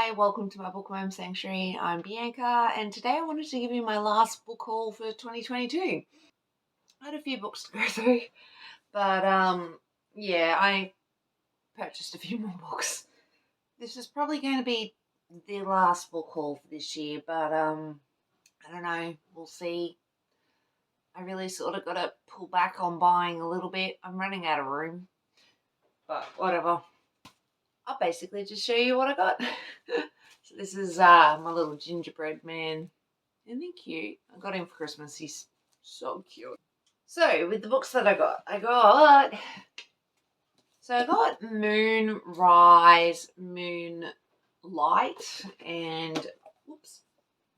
Hi, welcome to my bookworm sanctuary. I'm Bianca, and today I wanted to give you my last book haul for 2022. I had a few books to go through, but yeah, I purchased a few more books. This is probably going to be the last book haul for this year, but I don't know. We'll see. I really sort of got to pull back on buying a little bit. I'm running out of room, but whatever. I'll basically just show you what I got. So this is my little gingerbread man. Isn't he cute? I got him for Christmas. He's so cute. So with the books that I got Moonrise, Moonlight, and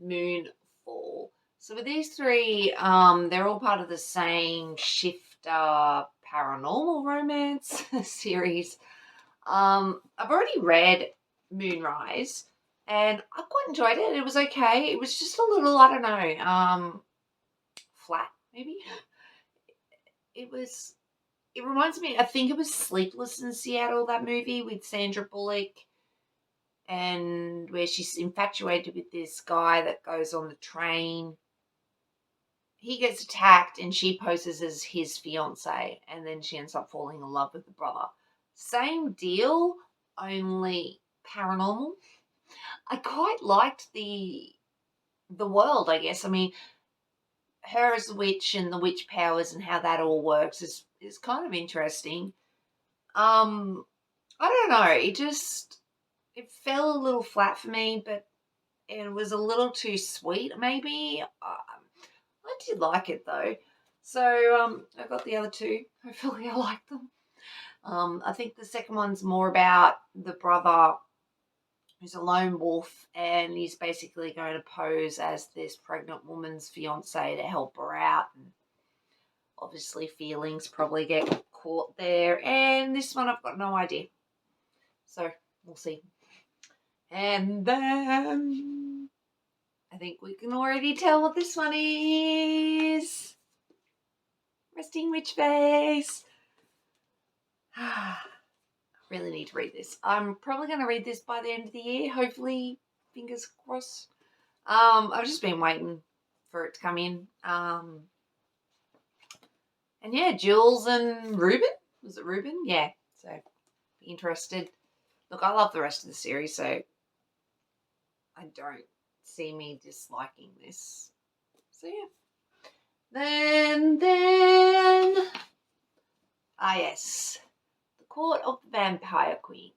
Moonfall. So with these three, they're all part of the same Shifter paranormal romance series. I've already read Moonrise and I quite enjoyed it. It was okay. It was just a little, I don't know, flat maybe. It reminds me, I think it was Sleepless in Seattle, that movie with Sandra Bullock, and where she's infatuated with this guy that goes on the train. He gets attacked and she poses as his fiance, and then she ends up falling in love with the brother. Same deal, only paranormal. I quite liked the world, I guess. I mean, her as a witch and the witch powers and how that all works is kind of interesting. I don't know. It fell a little flat for me, but it was a little too sweet, maybe. I did like it though. So I got the other two. Hopefully I like them. I think the second one's more about the brother who's a lone wolf and he's basically going to pose as this pregnant woman's fiance to help her out. And obviously feelings probably get caught there. And this one I've got no idea. So we'll see. And then I think we can already tell what this one is. Resting Witch Face. Really need to read this. I'm probably going to read this by the end of the year. Hopefully, fingers crossed. I've just been waiting for it to come in. And yeah, Jules and Ruben. Was it Ruben? Yeah. So, be interested. Look, I love the rest of the series, so I don't see me disliking this. So yeah. Then, yes. The Court of the Vampire Queen.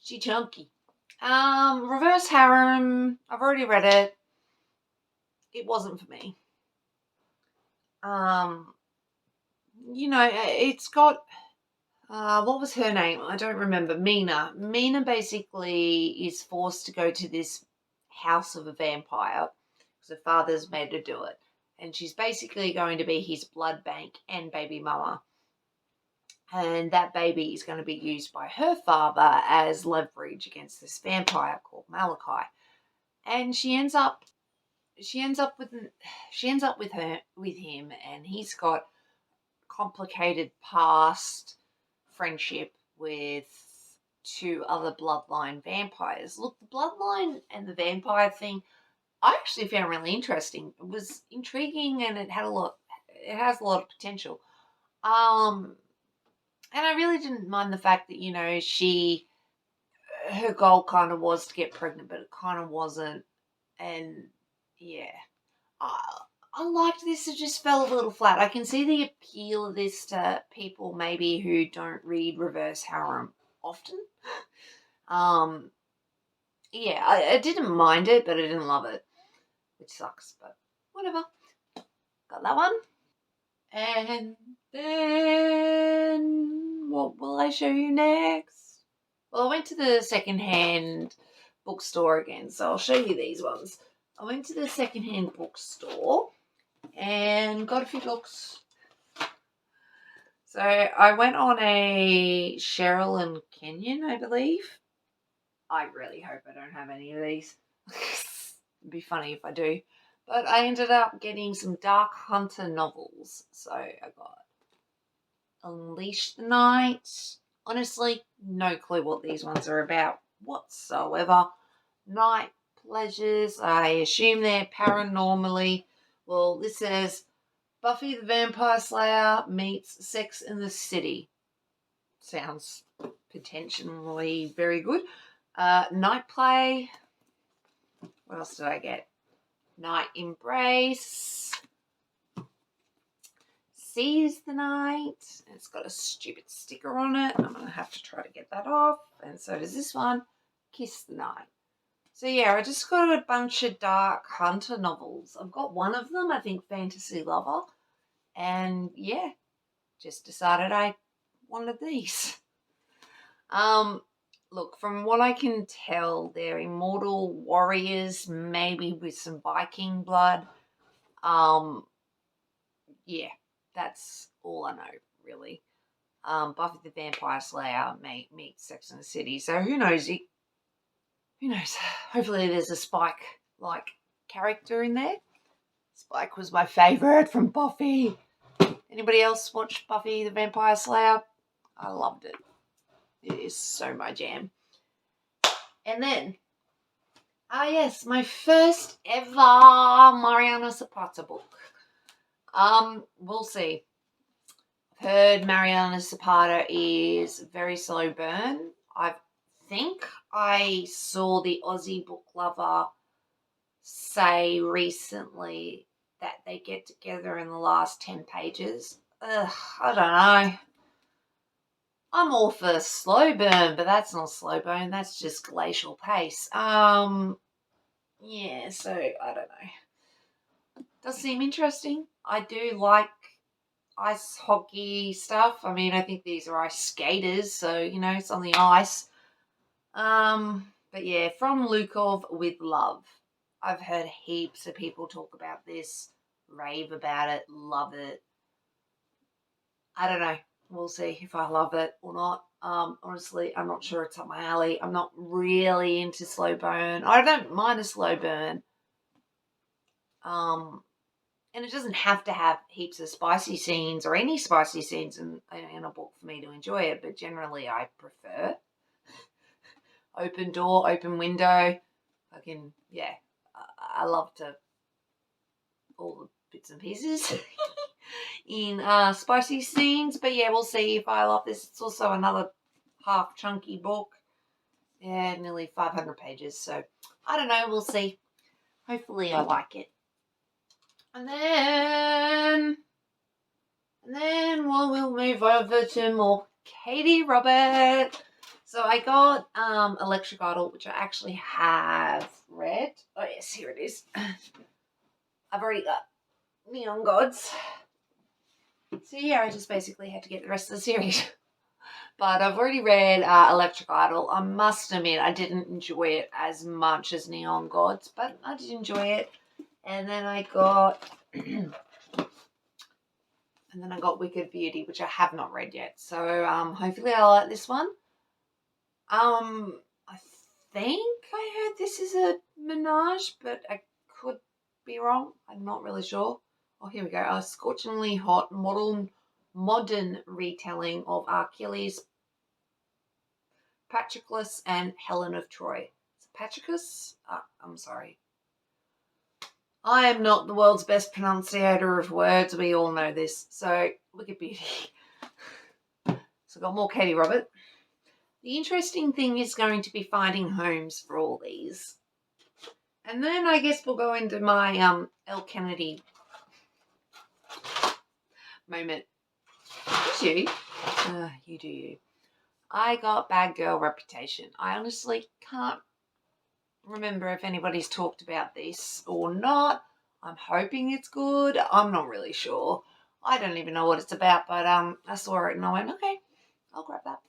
She chunky. Reverse Harem. I've already read it. It wasn't for me. It's got what was her name? I don't remember. Mina. Mina basically is forced to go to this house of a vampire because her father's made her do it. And she's basically going to be his blood bank and baby mama. And that baby is going to be used by her father as leverage against this vampire called Malachi. And she ends up with him, and he's got complicated past friendship with two other bloodline vampires. Look, the bloodline and the vampire thing, I actually found really interesting. It was intriguing, and it has a lot of potential. And I really didn't mind the fact that, her goal kind of was to get pregnant, but it kind of wasn't. And yeah, I liked this. It just fell a little flat. I can see the appeal of this to people maybe who don't read reverse harem often. Yeah, I didn't mind it, but I didn't love it, which sucks, but whatever. Got that one. And then what will I show you next? Well, I went to the secondhand bookstore again, so I'll show you these ones. I went to the secondhand bookstore and got a few books. So I went on a Cheryl and Kenyon, I believe. I really hope I don't have any of these. It'd be funny if I do. But I ended up getting some Dark Hunter novels. So I got Unleash the Night. Honestly, no clue what these ones are about whatsoever. Night pleasures, I assume they're paranormally. Well, this says Buffy the Vampire Slayer meets Sex in the City. Sounds potentially very good. Night play. What else did I get? Night embrace. Seize the night. It's got a stupid sticker on it. I'm going to have to try to get that off. And so does this one. Kiss the night. So yeah, I just got a bunch of dark hunter novels. I've got one of them, I think Fantasy Lover. And yeah, just decided I wanted these. Look, from what I can tell, they're immortal warriors, maybe with some Viking blood. Yeah, that's all I know, really. Buffy the Vampire Slayer meets Sex in the City. So who knows? Who knows? Hopefully there's a Spike-like character in there. Spike was my favourite from Buffy. Anybody else watch Buffy the Vampire Slayer? I loved it. It is so my jam. And then, yes, my first ever Mariana Zapata book. We'll see. I've heard Mariana Zapata is very slow burn. I think I saw the Aussie book lover say recently that they get together in the last 10 pages. I don't know. I'm all for slow burn, but that's not slow burn. That's just glacial pace. Yeah, so I don't know. Does seem interesting. I do like ice hockey stuff. I mean, I think these are ice skaters, so, it's on the ice. But yeah, from Lukov with love. I've heard heaps of people talk about this, rave about it, love it. I don't know. We'll see if I love it or not. Honestly, I'm not sure it's up my alley. I'm not really into slow burn. I don't mind a slow burn. And it doesn't have to have heaps of spicy scenes or any spicy scenes in a book for me to enjoy it. But generally, I prefer open door, open window. I love to all the bits and pieces in spicy scenes. But yeah, we'll see if I love this. It's also another half chunky book. Yeah, nearly 500 pages. So I don't know. We'll see. Hopefully I like it. And then we'll move over to more Katie Robert. So I got Electric Idol, which I actually have read. Oh yes, here it is. I've already got Neon Gods. So yeah, I just basically had to get the rest of the series. But I've already read Electric Idol. I must admit I didn't enjoy it as much as Neon Gods, but I did enjoy it. And then I got Wicked Beauty, which I have not read yet. So hopefully I like this one. I think I heard this is a menage, but I could be wrong. I'm not really sure. Oh, here we go. A scorchingly hot modern retelling of Achilles, Patroclus, and Helen of Troy. Is it Patroclus? I'm sorry. I am not the world's best pronunciator of words. We all know this. So, Wicked Beauty. So, got more Katie Robert. The interesting thing is going to be finding homes for all these. And then I guess we'll go into my Elle Kennedy moment. Did you? You do you. I got Bad Girl Reputation. I honestly can't remember if anybody's talked about this or not. I'm hoping it's good. I'm not really sure. I don't even know what it's about, but I saw it and I went, okay, I'll grab that.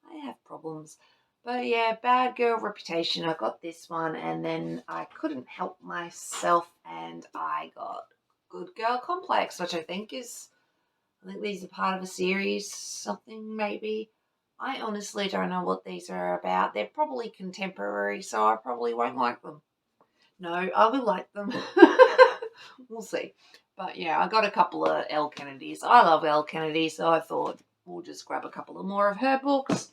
I have problems. But yeah, Bad Girl Reputation. I got this one and then I couldn't help myself and I got Good Girl Complex, which I think these are part of a series, something maybe. I honestly don't know what these are about. They're probably contemporary, so I probably won't like them. No, I will like them. We'll see. But yeah, I got a couple of Elle Kennedys. I love Elle Kennedy, so I thought we'll just grab a couple of more of her books.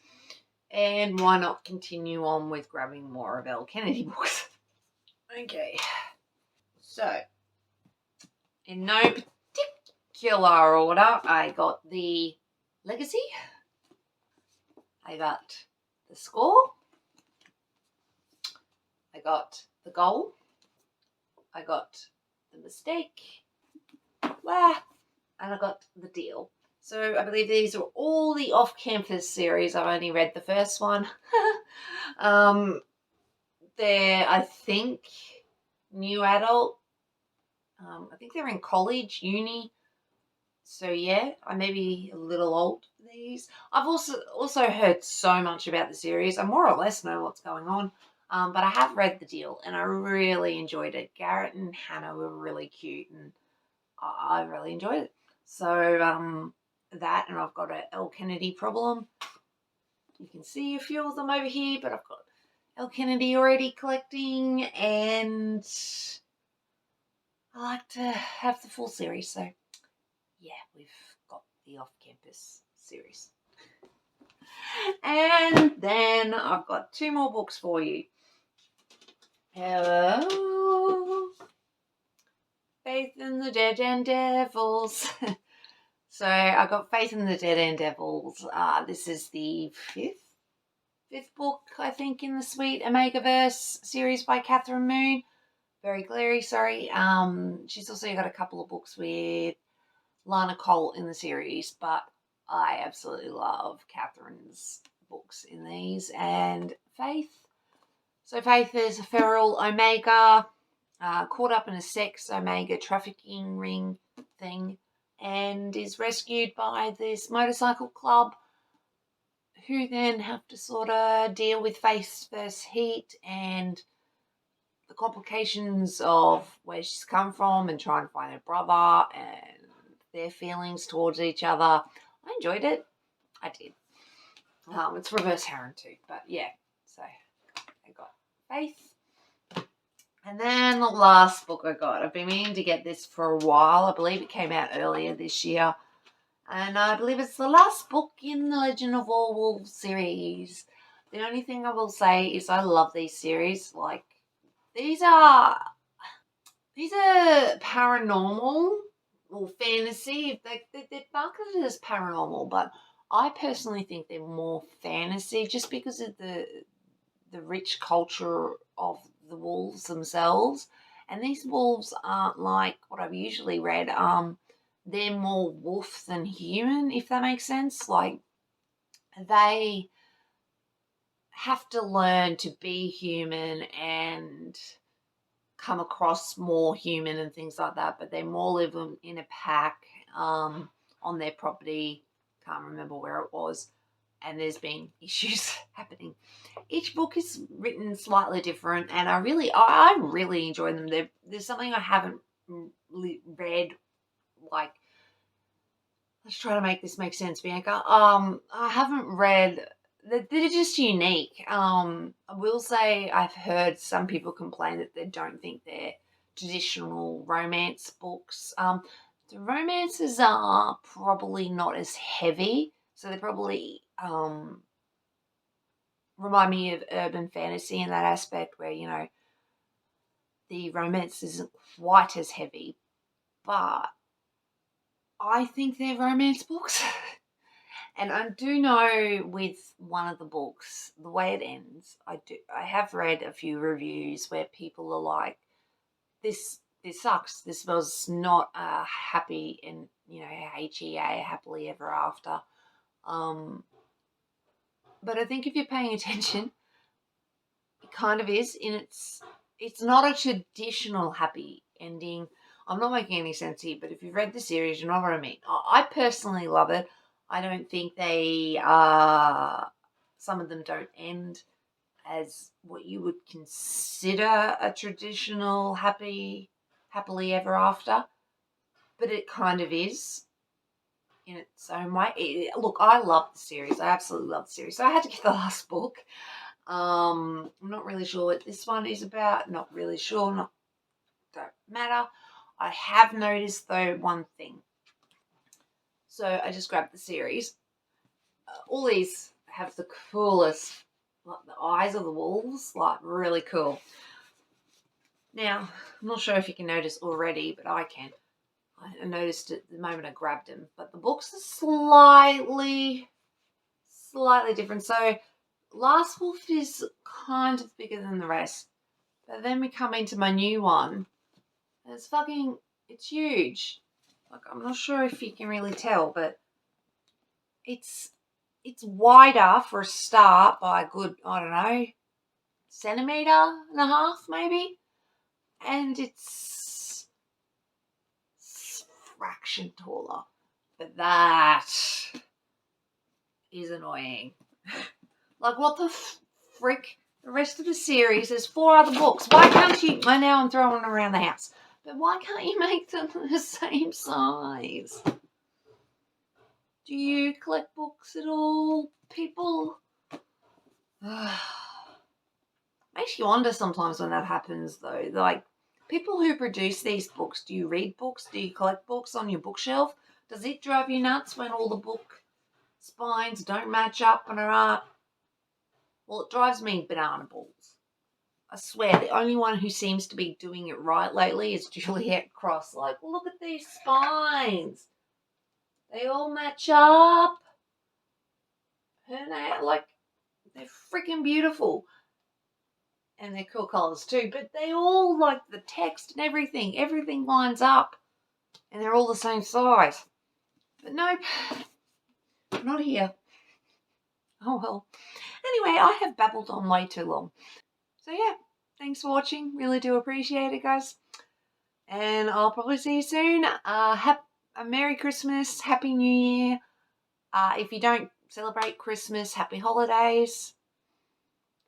And why not continue on with grabbing more of Elle Kennedy books? Okay. So, in no particular order, I got the Legacy. I got the Score. I got the Goal. I got the Mistake. And I got the Deal. So I believe these are all the off-campus series. I've only read the first one. They're, I think, new adult. I think they're in college, uni. So yeah, I may be a little old for these. I've also heard so much about the series. I more or less know what's going on. But I have read The Deal and I really enjoyed it. Garrett and Hannah were really cute and I really enjoyed it. So that, and I've got an Elle Kennedy problem. You can see a few of them over here, but I've got Elle Kennedy already collecting, and I like to have the full series. So yeah, we've got the off-campus series. And then I've got 2 more books for you. Hello. Faith in the Dead and Devils. So I got Faith in the Dead and Devils. This is the fifth book, I think, in the Sweet Omegaverse series by Catherine Moon. Very glary, sorry. She's also got a couple of books with Lana Cole in the series, but I absolutely love Catherine's books in these. And Faith. So Faith is a feral Omega, caught up in a sex Omega trafficking ring thing, and is rescued by this motorcycle club, who then have to sort of deal with Faith's first heat and the complications of where she's come from and trying to find her brother and their feelings towards each other. I enjoyed it. I did. It's reverse Heron too, but yeah. So I got Faith. And then the last book I got. I've been meaning to get this for a while. I believe it came out earlier this year. And I believe it's the last book in the Legend of All Wolves series. The only thing I will say is I love these series. Like, these are paranormal or fantasy. They're marketed as paranormal, but I personally think they're more fantasy just because of the rich culture of the wolves themselves. And these wolves aren't like what I've usually read. They're more wolf than human, if that makes sense. Like, they have to learn to be human and come across more human and things like that, but they more live in a pack on their property. Can't remember where it was, and there's been issues happening. Each book is written slightly different, and I really enjoy them. There's something I haven't read, like, let's try to make this make sense, Bianca. I haven't read. They're just unique. I will say I've heard some people complain that they don't think they're traditional romance books. The romances are probably not as heavy, so they probably remind me of urban fantasy in that aspect, where the romance isn't quite as heavy, but I think they're romance books. And I do know with one of the books, the way it ends, I have read a few reviews where people are like, this sucks. This was not a happy and, HEA, happily ever after. But I think if you're paying attention, it kind of is. It's not a traditional happy ending. I'm not making any sense here, but if you've read the series, you know what I mean. I personally love it. I don't think some of them don't end as what you would consider a traditional happily ever after, but it kind of is in its own way. Look, I love the series. I absolutely love the series. So I had to get the last book. I'm not really sure what this one is about. Not really sure. Don't matter. I have noticed, though, one thing. So I just grabbed the series. All these have the coolest, like the eyes of the wolves, like really cool. Now, I'm not sure if you can notice already, but I can. I noticed it the moment I grabbed them. But the books are slightly different. So Last Wolf is kind of bigger than the rest. But then we come into my new one. And it's huge. Like, I'm not sure if you can really tell, but it's wider for a start by a good, I don't know, centimetre and a half maybe. And it's fraction taller. But that is annoying. Like, what the frick? The rest of the series, there's 4 other books. Why can't you... I know I'm throwing them around the house. But why can't you make them the same size? Do you collect books at all, people? Makes you wonder sometimes when that happens, though. Like, people who produce these books, do you read books? Do you collect books on your bookshelf? Does it drive you nuts when all the book spines don't match up and are... Well, it drives me banana balls. I swear, the only one who seems to be doing it right lately is Juliet Cross. Like, look at these spines. They all match up. Her name, like, they're freaking beautiful. And they're cool colours too. But they all, like, the text and everything lines up. And they're all the same size. But nope, not here. Oh well. Anyway, I have babbled on way too long. So yeah, thanks for watching. Really do appreciate it, guys. And I'll probably see you soon. A Merry Christmas, Happy New Year. If you don't celebrate Christmas, Happy Holidays.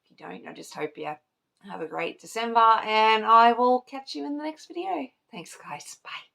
If you don't, I just hope you have a great December. And I will catch you in the next video. Thanks, guys. Bye.